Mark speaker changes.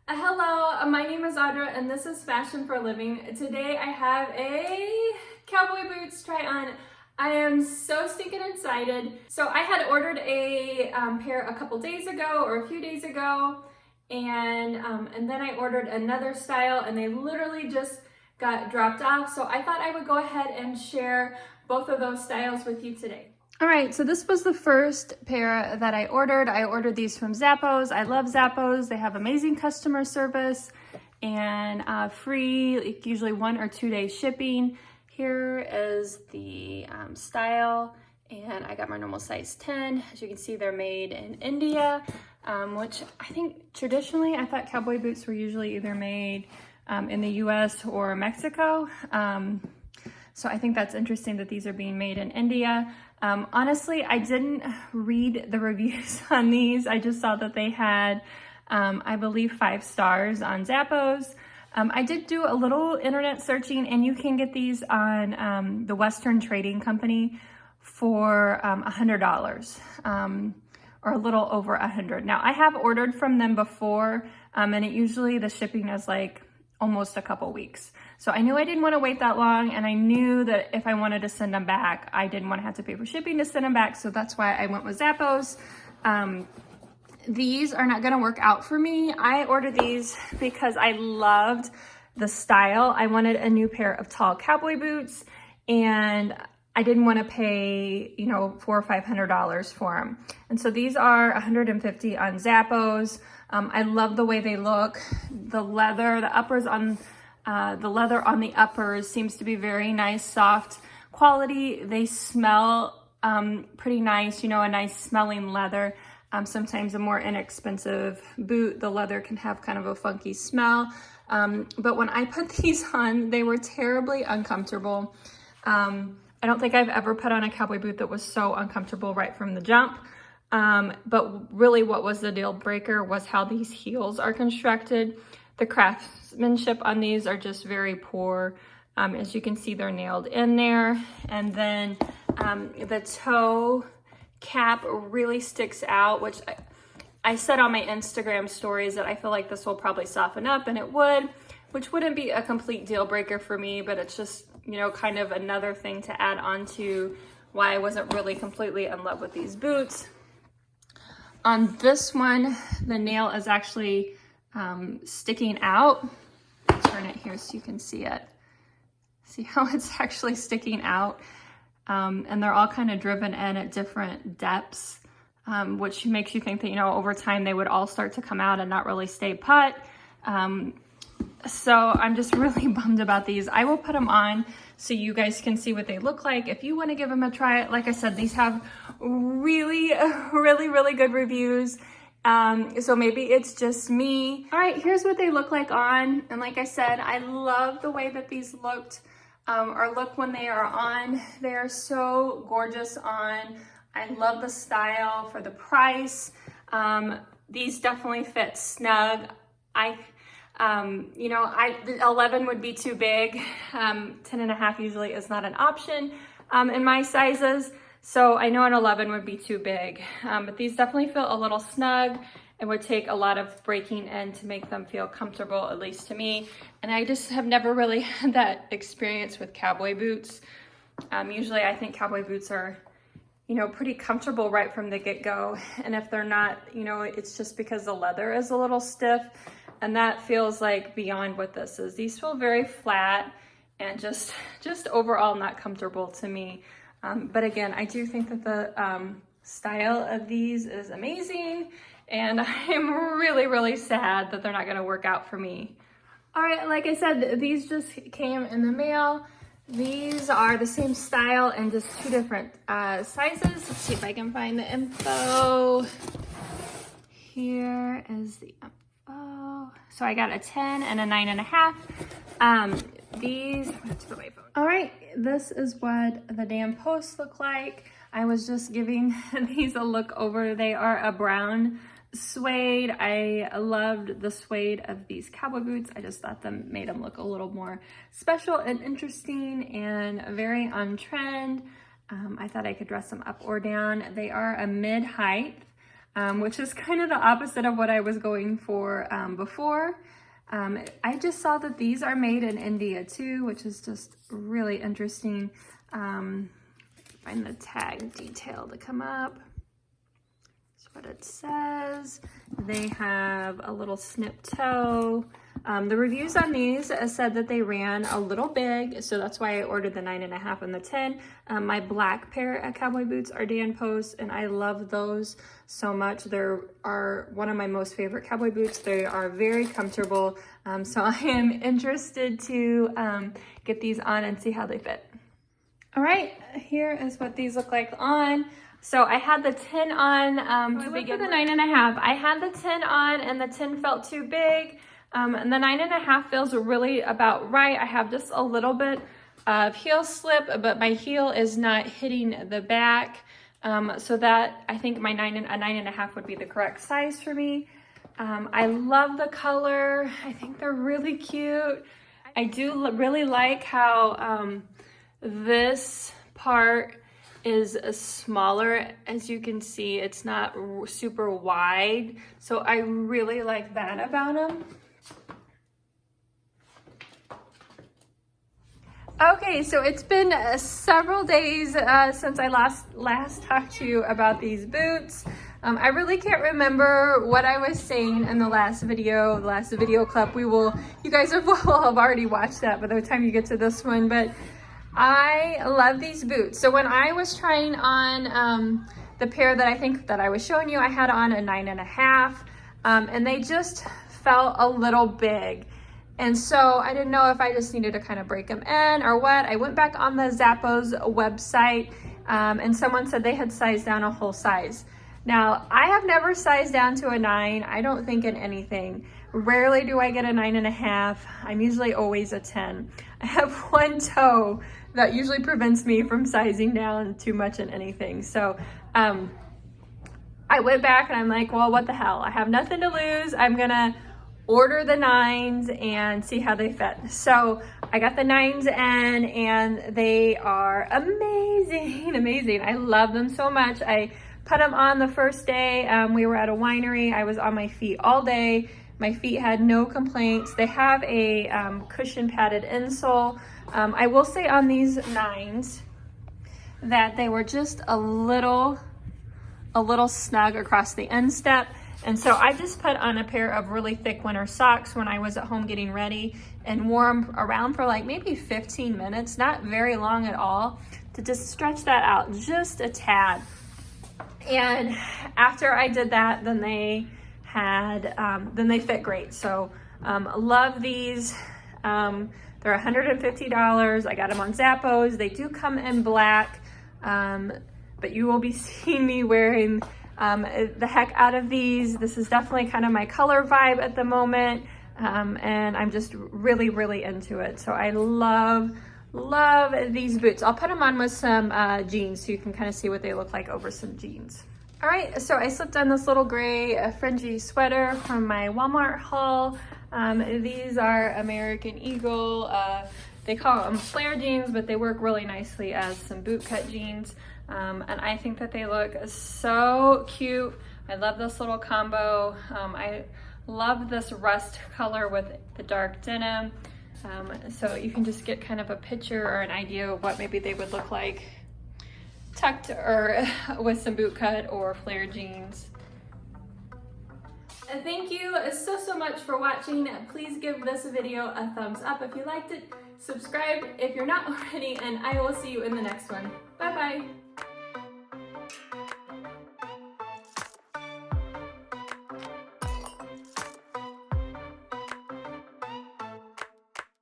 Speaker 1: Hello, my name is Audra and this is Fashion for a Living. Today I have a cowboy boots try on. I am so stinking excited. So I had ordered a pair a couple days ago or a few days ago, and then I ordered another style and they literally just got dropped off. So I thought I would go ahead and share both of those styles with you today. All right, so this was the first pair that I ordered. I ordered these from Zappos. I love Zappos. They have amazing customer service and free, usually 1 or 2 day shipping. Here is the style, and I got my normal size 10. As you can see, they're made in India, which I think traditionally, I thought cowboy boots were usually either made in the US or Mexico. So I think that's interesting that these are being made in India. Honestly, I didn't read the reviews on these. I just saw that they had, I believe, 5 stars on Zappos. I did do a little internet searching, and you can get these on the Western Trading Company for $100 or a little over $100. Now, I have ordered from them before, and it usually the shipping is like almost a couple weeks. So I knew I didn't want to wait that long, and I knew that if I wanted to send them back, I didn't want to have to pay for shipping to send them back. So that's why I went with Zappos. These are not going to work out for me. I ordered these because I loved the style. I wanted a new pair of tall cowboy boots, and I didn't want to pay, you know, $400 or $500 for them. And so these are $150 on Zappos. I love the way they look. The leather, the uppers on the leather on the uppers seems to be very nice, soft quality. They smell pretty nice, you know, a nice smelling leather. Sometimes a more inexpensive boot, the leather can have kind of a funky smell. But when I put these on, they were terribly uncomfortable. I don't think I've ever put on a cowboy boot that was so uncomfortable right from the jump. But really what was the deal breaker was how these heels are constructed. The craftsmanship on these are just very poor. As you can see, they're nailed in there. And then the toe cap really sticks out, which I said on my Instagram stories that I feel like this will probably soften up, and it would, which wouldn't be a complete deal breaker for me, but it's just, you know, kind of another thing to add on to why I wasn't really completely in love with these boots. On this one, the nail is actually sticking out. I'll turn it here so you can see it. See how it's actually sticking out? And they're all kind of driven in at different depths, which makes you think that, you know, over time they would all start to come out and not really stay put. So I'm just really bummed about these. I will put them on so you guys can see what they look like. If you want to give them a try, like I said, these have really good reviews. So maybe it's just me. All right, here's what they look like on. And like I said, I love the way that these looked or look when they are on. They are so gorgeous on. I love the style for the price. These definitely fit snug. You know, 11 would be too big. 10.5 usually is not an option in my sizes. So I know an 11 would be too big, but these definitely feel a little snug. It would take a lot of breaking in to make them feel comfortable, at least to me. And I just have never really had that experience with cowboy boots. Usually I think cowboy boots are, you know, pretty comfortable right from the get-go. And if they're not, you know, it's just because the leather is a little stiff. And that feels like beyond what this is. These feel very flat and just overall not comfortable to me. But again, I do think that the style of these is amazing, and I'm really sad that they're not gonna work out for me. All right, like I said, these just came in the mail. These are the same style and just 2 different sizes. Let's see if I can find the info. Here is the info. So I got a 10 and a 9.5. These, I'm gonna have to put my phone. All right, this is what the damn posts look like. I was just giving these a look over. They are a brown suede. I loved the suede of these cowboy boots. I just thought made them look a little more special and interesting and very on trend. I thought I could dress them up or down. They are a mid-height. which is kind of the opposite of what I was going for before. I just saw that these are made in India too, which is just really interesting. Find the tag detail to come up. That's what it says. They have a little snip toe. The reviews on these said that they ran a little big, so that's why I ordered the 9.5 and the 10. My black pair of cowboy boots are Dan Post, and I love those so much. They are one of my most favorite cowboy boots. They are very comfortable, so I am interested to get these on and see how they fit. All right, here is what these look like on. So I had the 10 on to begin with. The 9.5. I had the 10 on, and the 10 felt too big. And the 9.5 feels really about right. I have just a little bit of heel slip, but my heel is not hitting the back. So that, I think a 9.5 would be the correct size for me. I love the color. I think they're really cute. I do really like how this part is smaller. As you can see, it's not super wide. So I really like that about them. Okay, so it's been several days since I last talked to you about these boots. I really can't remember what I was saying in the last video clip. You guys will have already watched that by the time you get to this one, but I love these boots. So when I was trying on the pair that I think that I was showing you, I had on a 9.5, and they just felt a little big. And so I didn't know if I just needed to kind of break them in or what. I went back on the Zappos website, and someone said they had sized down a whole size. Now, I have never sized down to a 9. I don't think in anything. Rarely do I get a 9.5. I'm usually always a 10. I have one toe that usually prevents me from sizing down too much in anything. So I went back and I'm like, well, what the hell? I have nothing to lose. I'm gonna order the 9s and see how they fit. So I got the 9s in, and they are amazing, amazing. I love them so much. I put them on the first day. We were at a winery. I was on my feet all day. My feet had no complaints. They have a cushion padded insole. I will say on these 9s that they were just a little snug across the instep. And so I just put on a pair of really thick winter socks when I was at home getting ready, and wore them around for like maybe 15 minutes, not very long at all, to just stretch that out just a tad. And after I did that, then they fit great. So love these. They're $150. I got them on Zappos. They do come in black, but you will be seeing me wearing the heck out of these. This is definitely kind of my color vibe at the moment, and I'm just really, really into it. So I love these boots. I'll put them on with some jeans so you can kind of see what they look like over some jeans. All right, so I slipped on this little gray fringy sweater from my Walmart haul. These are American Eagle. They call them flare jeans, but they work really nicely as some boot cut jeans. And I think that they look so cute. I love this little combo. I love this rust color with the dark denim. So you can just get kind of a picture or an idea of what maybe they would look like tucked or with some boot cut or flare jeans. Thank you so much for watching. Please give this video a thumbs up if you liked it. Subscribe if you're not already, and I will see you in the next one. Bye bye.